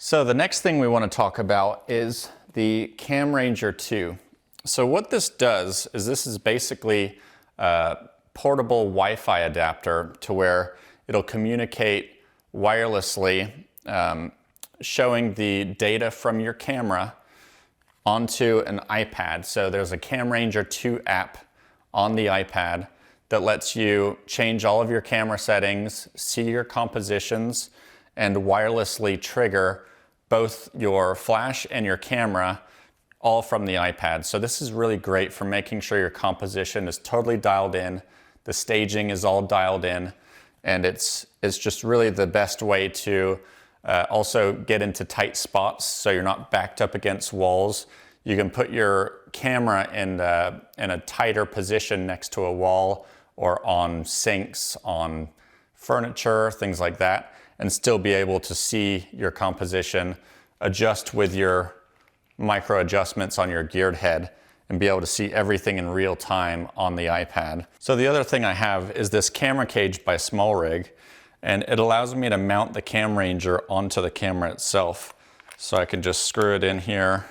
So the next thing we want to talk about is the CamRanger 2. So what this does is this is basically a portable Wi-Fi adapter to where it'll communicate wirelessly, showing the data from your camera onto an iPad. So there's a CamRanger 2 app on the iPad that lets you change all of your camera settings, see your compositions, and wirelessly trigger both your flash and your camera all from the iPad. So this is really great for making sure your composition is totally dialed in, the staging is all dialed in, and it's just really the best way to also get into tight spots so you're not backed up against walls. You can put your camera in a tighter position next to a wall or on sinks, on furniture, things like that, and still be able to see your composition, adjust with your micro adjustments on your geared head, and be able to see everything in real time on the iPad. So the other thing I have is this camera cage by Smallrig, and it allows me to mount the CamRanger onto the camera itself. So I can just screw it in here,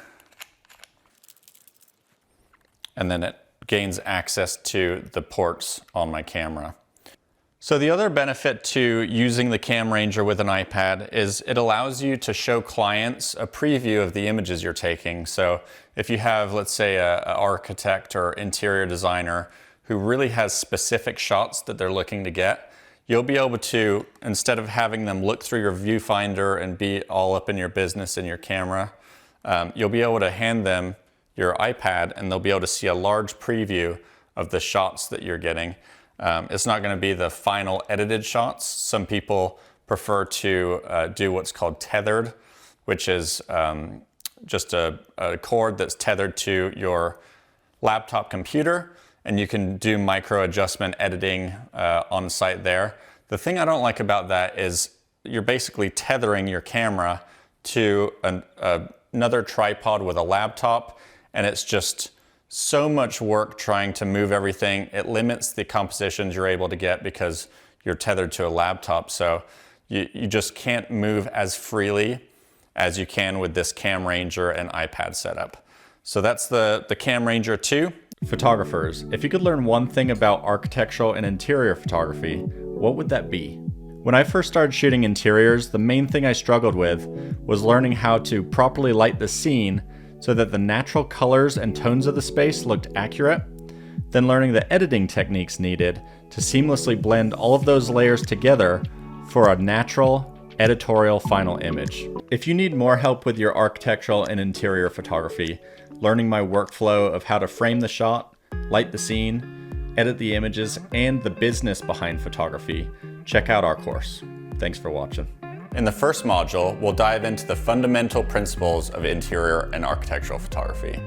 and then it gains access to the ports on my camera. So the other benefit to using the CamRanger with an iPad is it allows you to show clients a preview of the images you're taking. So if you have, let's say, an architect or interior designer who really has specific shots that they're looking to get, you'll be able to, instead of having them look through your viewfinder and be all up in your business in your camera, you'll be able to hand them your iPad and they'll be able to see a large preview of the shots that you're getting. It's not going to be the final edited shots. Some people prefer to do what's called Tethered, which is just a cord that's tethered to your laptop computer, and you can do micro adjustment editing on site there. The thing I don't like about that is you're basically tethering your camera to another tripod with a laptop, and it's just so much work trying to move everything. It limits the compositions you're able to get because you're tethered to a laptop. So you just can't move as freely as you can with this CamRanger and iPad setup. So that's the CamRanger 2. Photographers, if you could learn one thing about architectural and interior photography, what would that be? When I first started shooting interiors, the main thing I struggled with was learning how to properly light the scene so that the natural colors and tones of the space looked accurate, then learning the editing techniques needed to seamlessly blend all of those layers together for a natural, editorial final image. If you need more help with your architectural and interior photography, learning my workflow of how to frame the shot, light the scene, edit the images, and the business behind photography, check out our course. Thanks for watching. In the first module, we'll dive into the fundamental principles of interior and architectural photography.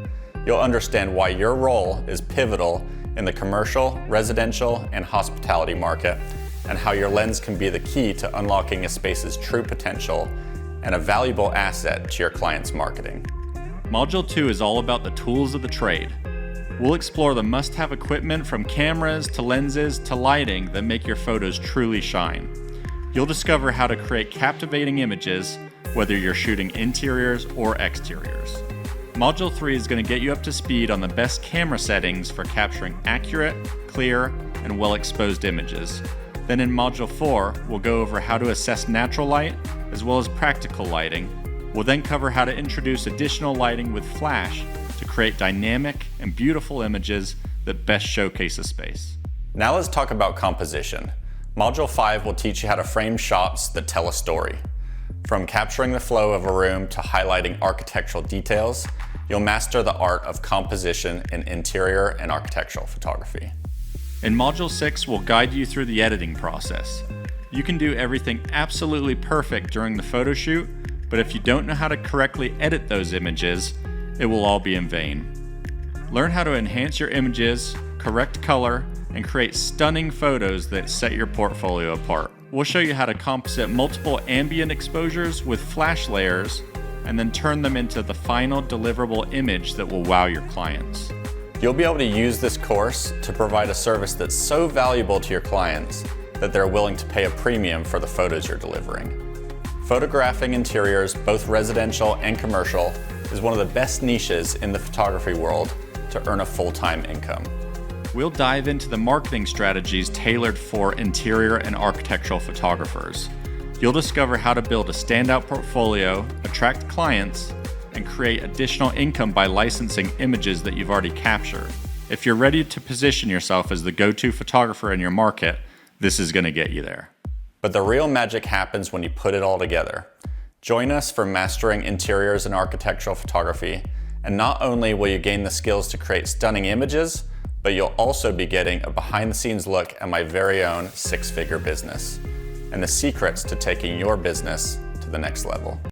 You'll understand why your role is pivotal in the commercial, residential, and hospitality market, and how your lens can be the key to unlocking a space's true potential and a valuable asset to your client's marketing. Module 2 is all about the tools of the trade. We'll explore the must-have equipment from cameras to lenses to lighting that make your photos truly shine. You'll discover how to create captivating images, whether you're shooting interiors or exteriors. Module 3 is going to get you up to speed on the best camera settings for capturing accurate, clear, and well-exposed images. Then in Module 4, we'll go over how to assess natural light as well as practical lighting. We'll then cover how to introduce additional lighting with flash to create dynamic and beautiful images that best showcase a space. Now let's talk about composition. Module 5 will teach you how to frame shots that tell a story. From capturing the flow of a room to highlighting architectural details, you'll master the art of composition in interior and architectural photography. In Module 6, we'll guide you through the editing process. You can do everything absolutely perfect during the photo shoot, but if you don't know how to correctly edit those images, it will all be in vain. Learn how to enhance your images, correct color, and create stunning photos that set your portfolio apart. We'll show you how to composite multiple ambient exposures with flash layers and then turn them into the final deliverable image that will wow your clients. You'll be able to use this course to provide a service that's so valuable to your clients that they're willing to pay a premium for the photos you're delivering. Photographing interiors, both residential and commercial, is one of the best niches in the photography world to earn a full-time income. We'll dive into the marketing strategies tailored for interior and architectural photographers. You'll discover how to build a standout portfolio, attract clients, and create additional income by licensing images that you've already captured. If you're ready to position yourself as the go-to photographer in your market, this is going to get you there. But the real magic happens when you put it all together. Join us for Mastering Interiors and Architectural Photography, and not only will you gain the skills to create stunning images, but you'll also be getting a behind-the-scenes look at my very own six-figure business and the secrets to taking your business to the next level.